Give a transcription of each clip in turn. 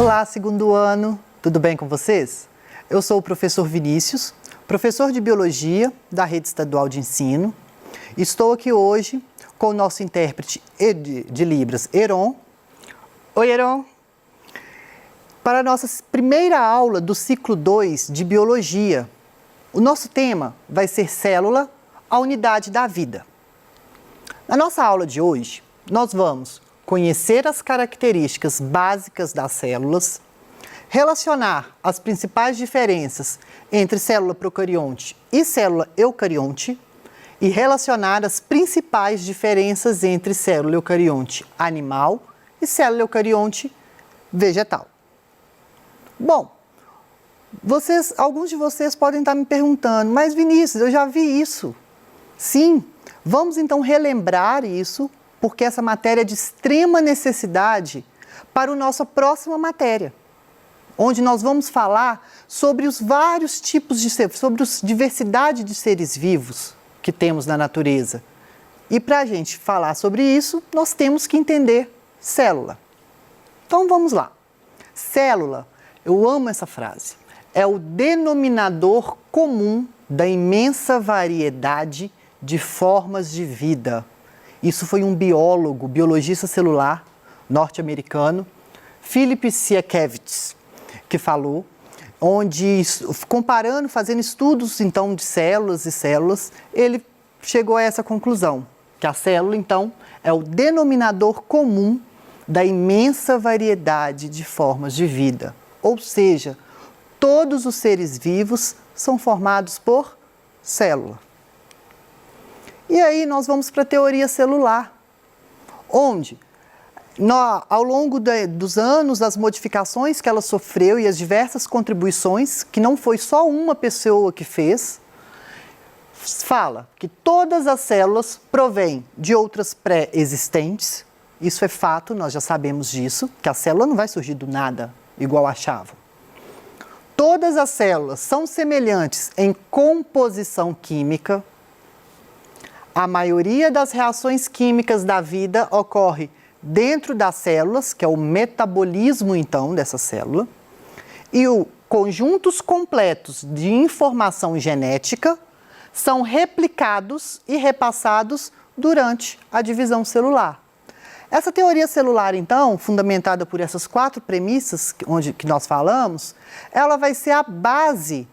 Olá, segundo ano, tudo bem com vocês? Eu sou o professor Vinícius, professor de Biologia da Rede Estadual de Ensino. Estou aqui hoje com o nosso intérprete de Libras, Heron. Oi, Heron! Para a nossa primeira aula do ciclo 2 de Biologia, o nosso tema vai ser Célula, a unidade da vida. Na nossa aula de hoje, nós vamos conhecer as características básicas das células, relacionar as principais diferenças entre célula procarionte e célula eucarionte e relacionar as principais diferenças entre célula eucarionte animal e célula eucarionte vegetal. Bom, alguns de vocês podem estar me perguntando, mas Vinícius, eu já vi isso. Sim, vamos então relembrar isso, porque essa matéria é de extrema necessidade para a nossa próxima matéria, onde nós vamos falar sobre os vários tipos de seres, sobre a diversidade de seres vivos que temos na natureza. E para a gente falar sobre isso, nós temos que entender célula. Então vamos lá. Célula, eu amo essa frase, é o denominador comum da imensa variedade de formas de vida. Isso foi um biólogo, biologista celular norte-americano, Philip Sienkiewicz, que falou, onde, comparando, fazendo estudos, então, de células e células, ele chegou a essa conclusão, que a célula, então, é o denominador comum da imensa variedade de formas de vida. Ou seja, todos os seres vivos são formados por célula. E aí nós vamos para a teoria celular, onde, ao longo dos anos, as modificações que ela sofreu e as diversas contribuições, que não foi só uma pessoa que fez, fala que todas as células provêm de outras pré-existentes. Isso é fato, nós já sabemos disso, que a célula não vai surgir do nada, igual achavam. Todas as células são semelhantes em composição química. A maioria das reações químicas da vida ocorre dentro das células, que é o metabolismo, então, dessa célula. E os conjuntos completos de informação genética são replicados e repassados durante a divisão celular. Essa teoria celular, então, fundamentada por essas 4 premissas que nós falamos, ela vai ser a base,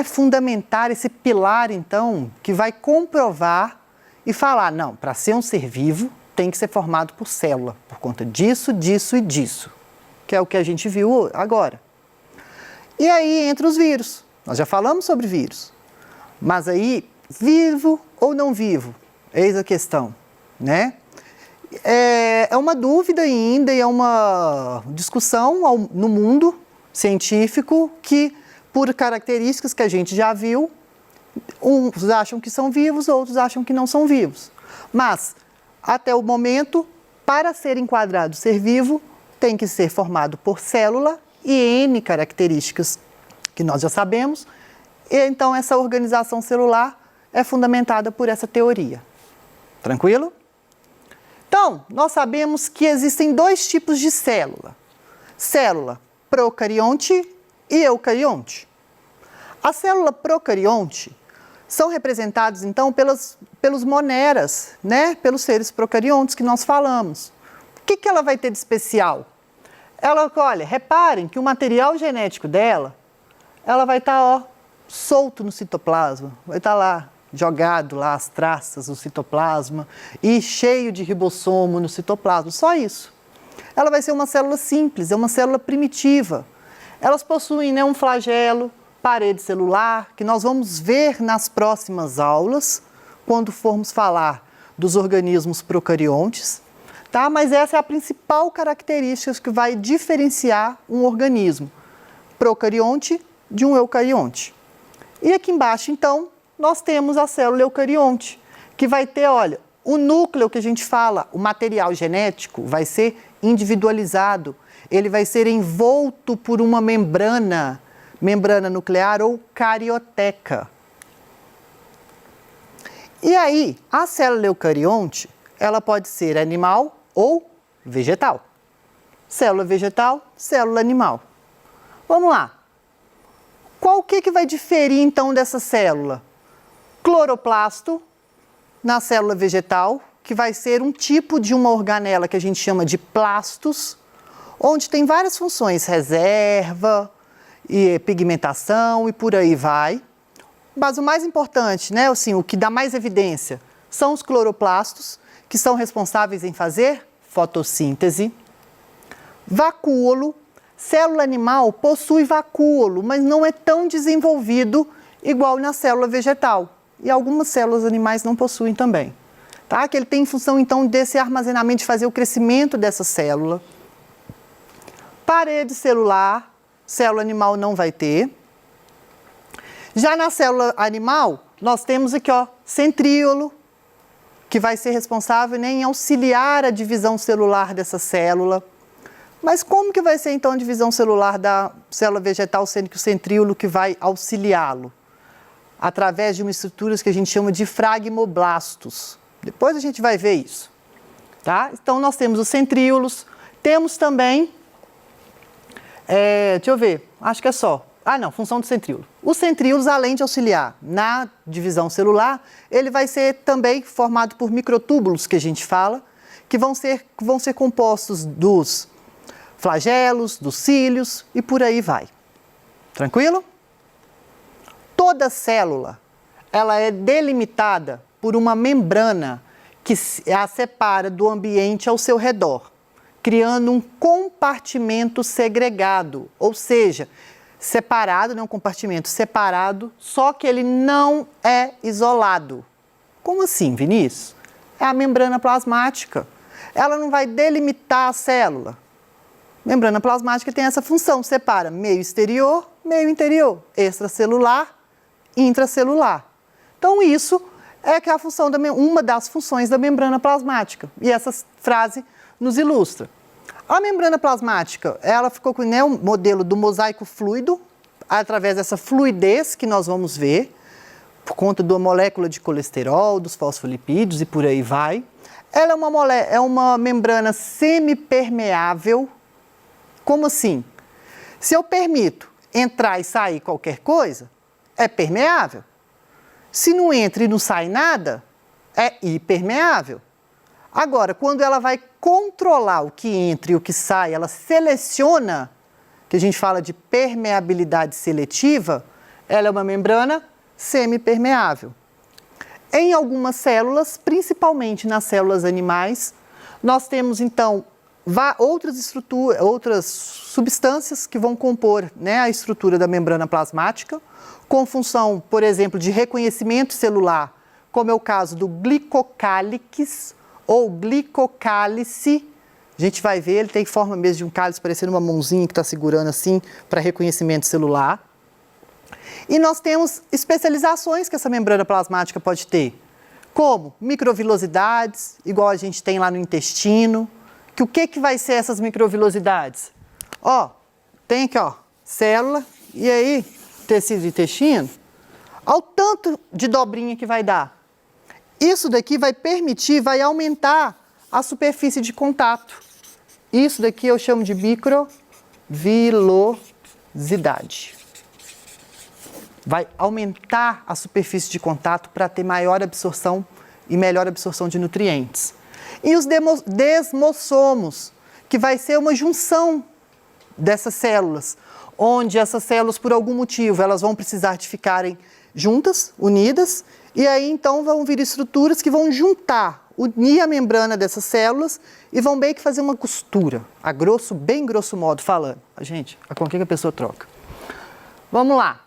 fundamentar, esse pilar, então, que vai comprovar e falar, não, para ser um ser vivo, tem que ser formado por célula, por conta disso, disso e disso, que é o que a gente viu agora. E aí entra os vírus, nós já falamos sobre vírus, mas aí, vivo ou não vivo? Eis a questão, né? É uma dúvida ainda e é uma discussão no mundo científico que, por características que a gente já viu, uns acham que são vivos, outros acham que não são vivos. Mas, até o momento, para ser enquadrado ser vivo, tem que ser formado por célula e N características que nós já sabemos. E então, essa organização celular é fundamentada por essa teoria. Tranquilo? Então, nós sabemos que existem 2 tipos de célula. Célula procarionte e eucarionte. A célula procarionte são representados, então, pelos moneras, pelos seres procariontes que nós falamos. O que ela vai ter de especial? Olha, reparem que o material genético dela, ela vai estar, solto no citoplasma, vai estar lá, jogado lá as traças no citoplasma e cheio de ribossomo no citoplasma, só isso. Ela vai ser uma célula simples, é uma célula primitiva. Elas possuem um flagelo, parede celular, que nós vamos ver nas próximas aulas, quando formos falar dos organismos procariontes, tá? Mas essa é a principal característica que vai diferenciar um organismo procarionte de um eucarionte. E aqui embaixo, então, nós temos a célula eucarionte, que vai ter, olha, o núcleo que a gente fala, o material genético, vai ser individualizado, ele vai ser envolto por uma membrana nuclear ou carioteca. E aí, a célula eucarionte, ela pode ser animal ou vegetal. célula vegetal, célula animal. Vamos lá. Qual que vai diferir então dessa célula? Cloroplasto na célula vegetal, que vai ser um tipo de uma organela que a gente chama de plastos, onde tem várias funções, reserva, e pigmentação e por aí vai. Mas o mais importante, né, assim, o que dá mais evidência, são os cloroplastos, que são responsáveis em fazer fotossíntese. Vacúolo, célula animal possui vacúolo, mas não é tão desenvolvido igual na célula vegetal. E algumas células animais não possuem também. Tá? Que ele tem função, então, desse armazenamento, de fazer o crescimento dessa célula. Parede celular, célula animal não vai ter. Já na célula animal, nós temos aqui, ó, centríolo, que vai ser responsável, né, em auxiliar a divisão celular dessa célula. Mas como que vai ser, então, a divisão celular da célula vegetal, sendo que o centríolo que vai auxiliá-lo? Através de uma estrutura que a gente chama de fragmoblastos. Depois a gente vai ver isso. Tá? Então, nós temos os centríolos, temos também, deixa eu ver, acho que é só. Ah, não, função do centríolo. Os centríolos, além de auxiliar na divisão celular, ele vai ser também formado por microtúbulos, que a gente fala, que vão ser compostos dos flagelos, dos cílios e por aí vai. Tranquilo? Toda célula, ela é delimitada por uma membrana que a separa do ambiente ao seu redor, criando um compartimento segregado, ou seja, separado, não um compartimento separado, só que ele não é isolado. Como assim, Vinícius? É a membrana plasmática. Ela não vai delimitar a célula. Membrana plasmática tem essa função, separa meio exterior, meio interior, extracelular, intracelular. Então, isso é que é a função uma das funções da membrana plasmática. E essa frase nos ilustra. A membrana plasmática, ela ficou com, né, o modelo do mosaico fluido, através dessa fluidez que nós vamos ver, por conta da molécula de colesterol, dos fosfolipídios e por aí vai. Ela é uma membrana semipermeável. Como assim? Se eu permito entrar e sair qualquer coisa, é permeável. Se não entra e não sai nada, é hipermeável. Agora, quando ela vai controlar o que entra e o que sai, ela seleciona, que a gente fala de permeabilidade seletiva, ela é uma membrana semipermeável. Em algumas células, principalmente nas células animais, nós temos, então, outras substâncias que vão compor, né, a estrutura da membrana plasmática, com função, por exemplo, de reconhecimento celular, como é o caso do glicocálix ou glicocálice. A gente vai ver, ele tem forma mesmo de um cálice, parecendo uma mãozinha que está segurando assim, para reconhecimento celular. E nós temos especializações que essa membrana plasmática pode ter, como microvilosidades, igual a gente tem lá no intestino. Que o que vai ser essas microvilosidades? Ó, tem aqui, ó, célula, e aí, tecido do intestino, ao tanto de dobrinha que vai dar. Isso daqui vai permitir, vai aumentar a superfície de contato. Isso daqui eu chamo de microvilosidade. Vai aumentar a superfície de contato para ter maior absorção e melhor absorção de nutrientes. E os desmossomos, que vai ser uma junção dessas células, onde essas células, por algum motivo, elas vão precisar de ficarem juntas, unidas, e aí então vão vir estruturas que vão juntar, unir a membrana dessas células e vão bem que fazer uma costura, bem grosso modo falando. Gente, com que a pessoa troca? Vamos lá.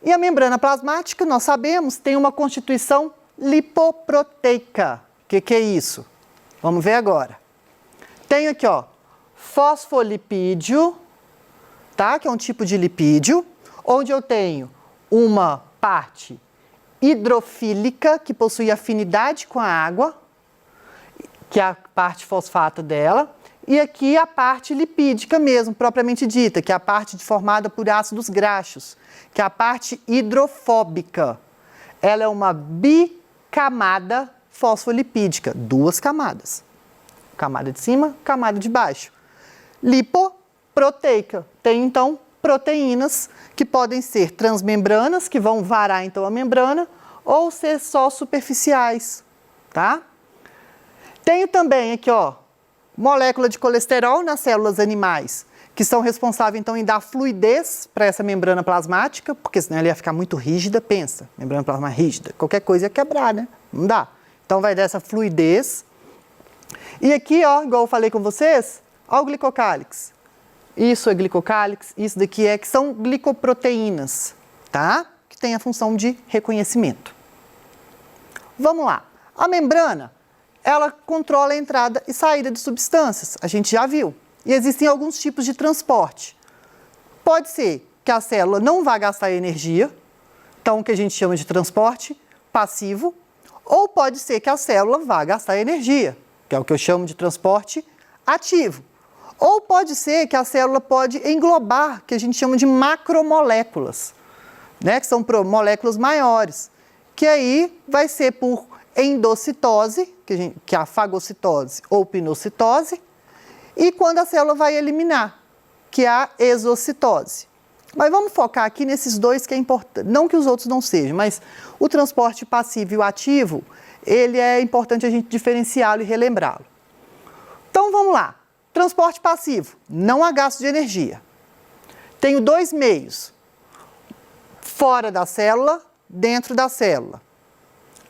E a membrana plasmática, nós sabemos, tem uma constituição lipoproteica. O que é isso? Vamos ver agora. Tenho aqui, ó, fosfolipídio, tá? Que é um tipo de lipídio, onde eu tenho uma parte hidrofílica, que possui afinidade com a água, que é a parte fosfato dela, e aqui a parte lipídica mesmo, propriamente dita, que é a parte formada por ácidos graxos, que é a parte hidrofóbica. Ela é uma bicamada fosfolipídica, 2 camadas. Camada de cima, camada de baixo. lipoproteica. Tem, então, proteínas que podem ser transmembranas, que vão varar, então, a membrana, ou ser só superficiais, tá? Tenho também aqui, ó, molécula de colesterol nas células animais, que são responsáveis, então, em dar fluidez para essa membrana plasmática, porque senão ela ia ficar muito rígida, pensa, membrana plasmática rígida, qualquer coisa ia quebrar, né? Não dá. Então, vai dar essa fluidez. E aqui, ó, igual eu falei com vocês, ó o glicocálix. Isso é glicocálix, isso daqui que são glicoproteínas, tá? Que tem a função de reconhecimento. Vamos lá. A membrana, ela controla a entrada e saída de substâncias, a gente já viu. E existem alguns tipos de transporte. Pode ser que a célula não vá gastar energia, então o que a gente chama de transporte passivo, ou pode ser que a célula vá gastar energia, que é o que eu chamo de transporte ativo. Ou pode ser que a célula pode englobar, que a gente chama de macromoléculas, né? Que são moléculas maiores, que aí vai ser por endocitose, que é a fagocitose ou pinocitose, e quando a célula vai eliminar, que é a exocitose. Mas vamos focar aqui nesses dois que é importante, não que os outros não sejam, mas o transporte passivo e o ativo, ele é importante a gente diferenciá-lo e relembrá-lo. Então vamos lá, transporte passivo, não há gasto de energia. Tenho dois meios, fora da célula, dentro da célula,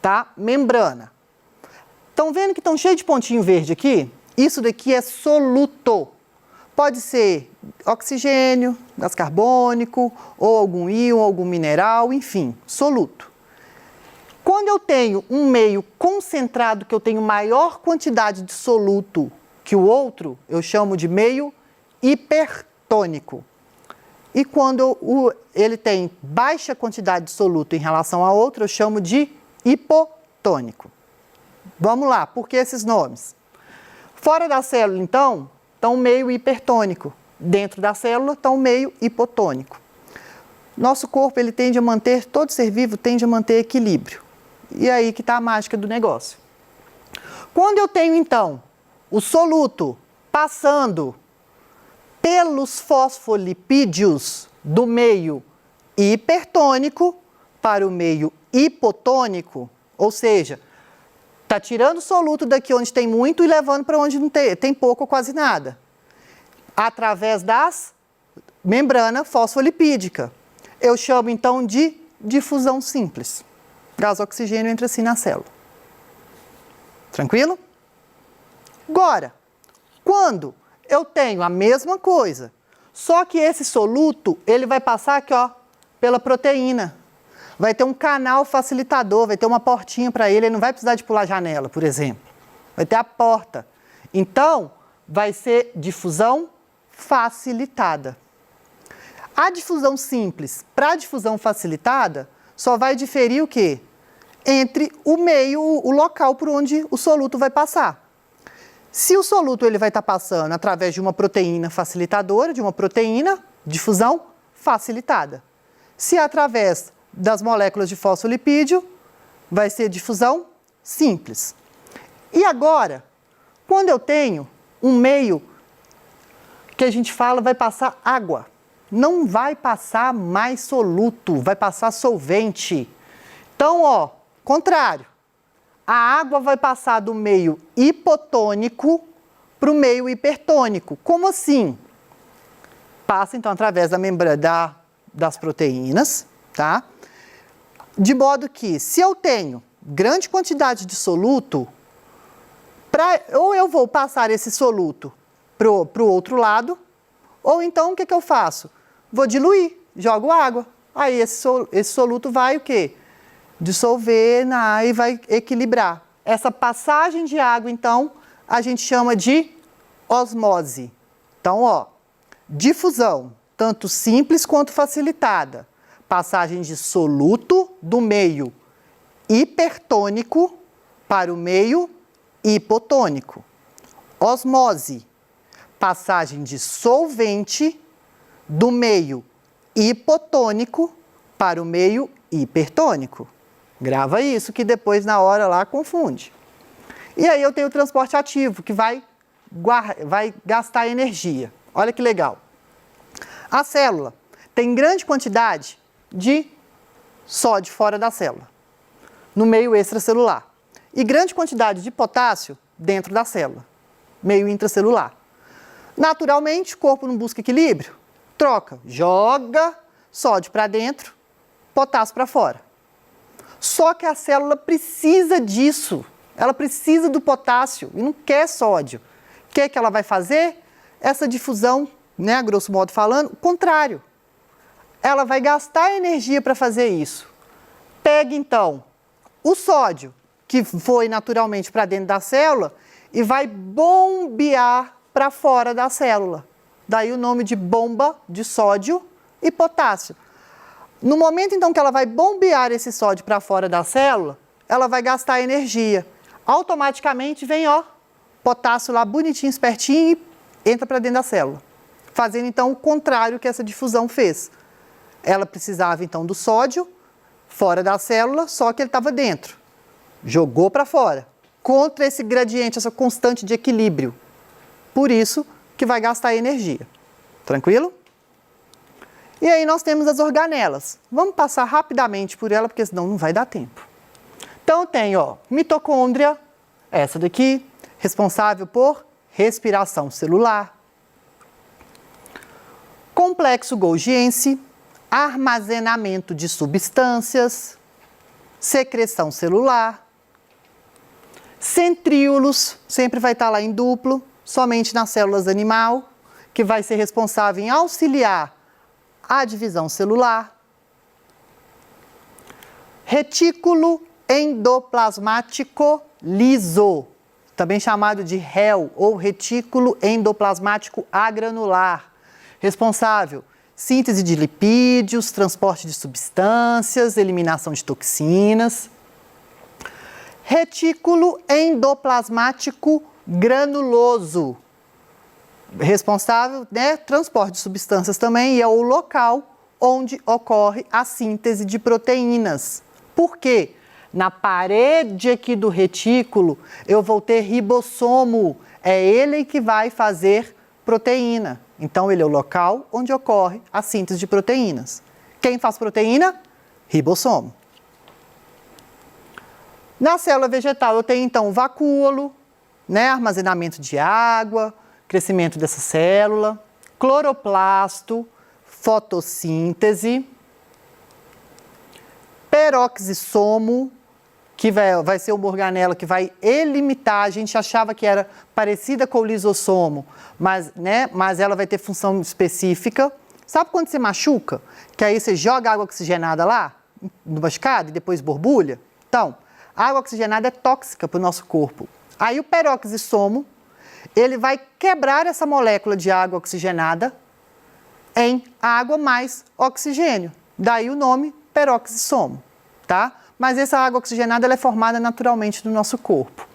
tá? Membrana. Estão vendo que estão cheios de pontinho verde aqui? Isso daqui é soluto. Pode ser oxigênio, gás carbônico, ou algum íon, algum mineral, enfim, soluto. Quando eu tenho um meio concentrado, que eu tenho maior quantidade de soluto que o outro, eu chamo de meio hipertônico. E quando ele tem baixa quantidade de soluto em relação a outro, eu chamo de hipotônico. Vamos lá, por que esses nomes? Fora da célula, então, está um meio hipertônico. Dentro da célula está um meio hipotônico. Nosso corpo, ele tende a manter, todo ser vivo tende a manter equilíbrio. E é aí que está a mágica do negócio. Quando eu tenho, então, o soluto passando pelos fosfolipídios do meio hipertônico para o meio hipotônico, ou seja, está tirando o soluto daqui onde tem muito e levando para onde não tem pouco ou quase nada, através das membrana fosfolipídica. Eu chamo, então, de difusão simples. Gás oxigênio entra assim na célula. Tranquilo? Agora, quando eu tenho a mesma coisa, só que esse soluto, ele vai passar aqui, ó, pela proteína. Vai ter um canal facilitador, vai ter uma portinha para ele não vai precisar de pular a janela, por exemplo. Vai ter a porta. Então, vai ser difusão facilitada. A difusão simples para a difusão facilitada só vai diferir o quê? Entre o meio, o local por onde o soluto vai passar. Se o soluto ele vai estar passando através de uma proteína facilitadora, de uma proteína, difusão facilitada. Se é através das moléculas de fosfolipídio, vai ser difusão simples. E agora, quando eu tenho um meio que a gente fala vai passar água, não vai passar mais soluto, vai passar solvente. Então, ó, contrário, a água vai passar do meio hipotônico para o meio hipertônico. Como assim? Passa, então, através da membrana das proteínas, tá? De modo que, se eu tenho grande quantidade de soluto, ou eu vou passar esse soluto para o outro lado, ou então o que eu faço? Vou diluir, jogo água. Aí esse soluto vai o quê? Dissolver na água e vai equilibrar. Essa passagem de água, então, a gente chama de osmose. Então, ó, difusão, tanto simples quanto facilitada. Passagem de soluto do meio hipertônico para o meio hipotônico. Osmose, passagem de solvente do meio hipotônico para o meio hipertônico. Grava isso que depois na hora lá confunde. E aí eu tenho o transporte ativo, que vai gastar energia. Olha que legal. A célula tem grande quantidade de sódio fora da célula, no meio extracelular, e grande quantidade de potássio dentro da célula, meio intracelular. Naturalmente, o corpo não busca equilíbrio, troca, joga sódio para dentro, potássio para fora. Só que a célula precisa disso, ela precisa do potássio e não quer sódio. O que é que ela vai fazer? Essa difusão, né, a grosso modo falando, o contrário. Ela vai gastar energia para fazer isso. Pega então o sódio, que foi naturalmente para dentro da célula, e vai bombear para fora da célula. Daí o nome de bomba de sódio e potássio. No momento então que ela vai bombear esse sódio para fora da célula, ela vai gastar energia. Automaticamente vem, ó, potássio lá bonitinho, espertinho e entra para dentro da célula. Fazendo então o contrário que essa difusão fez. Ela precisava então do sódio fora da célula, só que ele estava dentro. Jogou para fora, contra esse gradiente, essa constante de equilíbrio. Por isso que vai gastar energia. Tranquilo? E aí nós temos as organelas. Vamos passar rapidamente por ela, porque senão não vai dar tempo. Então tem, ó, mitocôndria, essa daqui, responsável por respiração celular. Complexo golgiense, armazenamento de substâncias, secreção celular. Centríolos, sempre vai estar lá em duplo, somente nas células animal, que vai ser responsável em auxiliar a divisão celular. Retículo endoplasmático liso, também chamado de REL, ou retículo endoplasmático agranular, responsável síntese de lipídios, transporte de substâncias, eliminação de toxinas. Retículo endoplasmático granuloso, responsável, né, transporte de substâncias também, e é o local onde ocorre a síntese de proteínas. Por quê? Na parede aqui do retículo eu vou ter ribossomo, é ele que vai fazer proteína. Então ele é o local onde ocorre a síntese de proteínas. Quem faz proteína? Ribossomo. Na célula vegetal eu tenho então o vacúolo, né, armazenamento de água, crescimento dessa célula, cloroplasto, fotossíntese, peroxissomo, que vai ser uma organela que vai elimitar, a gente achava que era parecida com o lisossomo, mas ela vai ter função específica. Sabe quando você machuca? Que aí você joga água oxigenada lá, no machucado, e depois borbulha? Então, a água oxigenada é tóxica para o nosso corpo. Aí o peroxissomo, ele vai quebrar essa molécula de água oxigenada em água mais oxigênio. Daí o nome peroxissomo, tá? Mas essa água oxigenada ela é formada naturalmente no nosso corpo.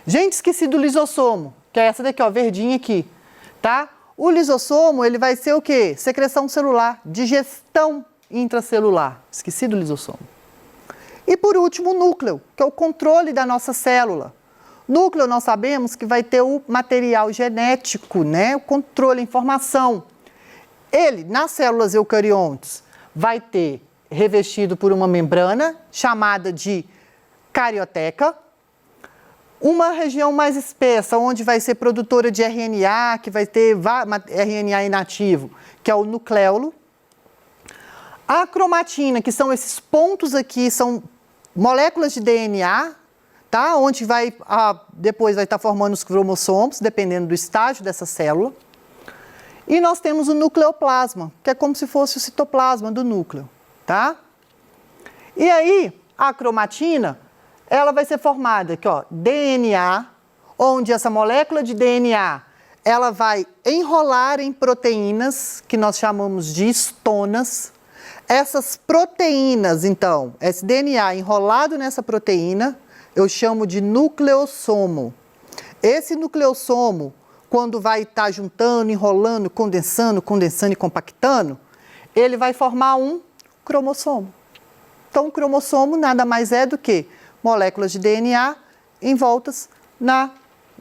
Gente, esqueci do lisossomo, que é essa daqui, ó, verdinha aqui, tá? O lisossomo, ele vai ser o quê? Secreção celular, digestão intracelular. Esqueci do lisossomo. E por último, o núcleo, que é o controle da nossa célula. Núcleo, nós sabemos que vai ter o material genético, né? O controle, a informação. Ele, nas células eucariontes, vai ter revestido por uma membrana chamada de carioteca, uma região mais espessa, onde vai ser produtora de RNA, que vai ter RNA inativo, que é o nucleolo. A cromatina, que são esses pontos aqui, são moléculas de DNA, tá? Onde depois vai estar formando os cromossomos, dependendo do estágio dessa célula. E nós temos o nucleoplasma, que é como se fosse o citoplasma do núcleo, tá? E aí, a cromatina, ela vai ser formada aqui, ó, DNA, onde essa molécula de DNA, ela vai enrolar em proteínas, que nós chamamos de histonas. Essas proteínas, então, esse DNA enrolado nessa proteína, eu chamo de nucleossomo. Esse nucleossomo, quando vai estar juntando, enrolando, condensando e compactando, ele vai formar um cromossomo. Então, o cromossomo nada mais é do que moléculas de DNA envoltas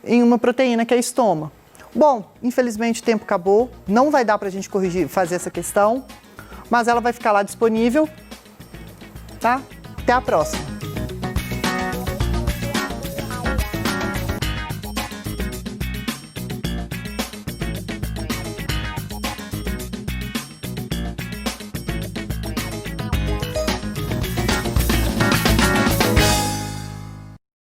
em uma proteína que é a histoma. Bom, infelizmente o tempo acabou, não vai dar para a gente corrigir, fazer essa questão, mas ela vai ficar lá disponível, tá? Até a próxima!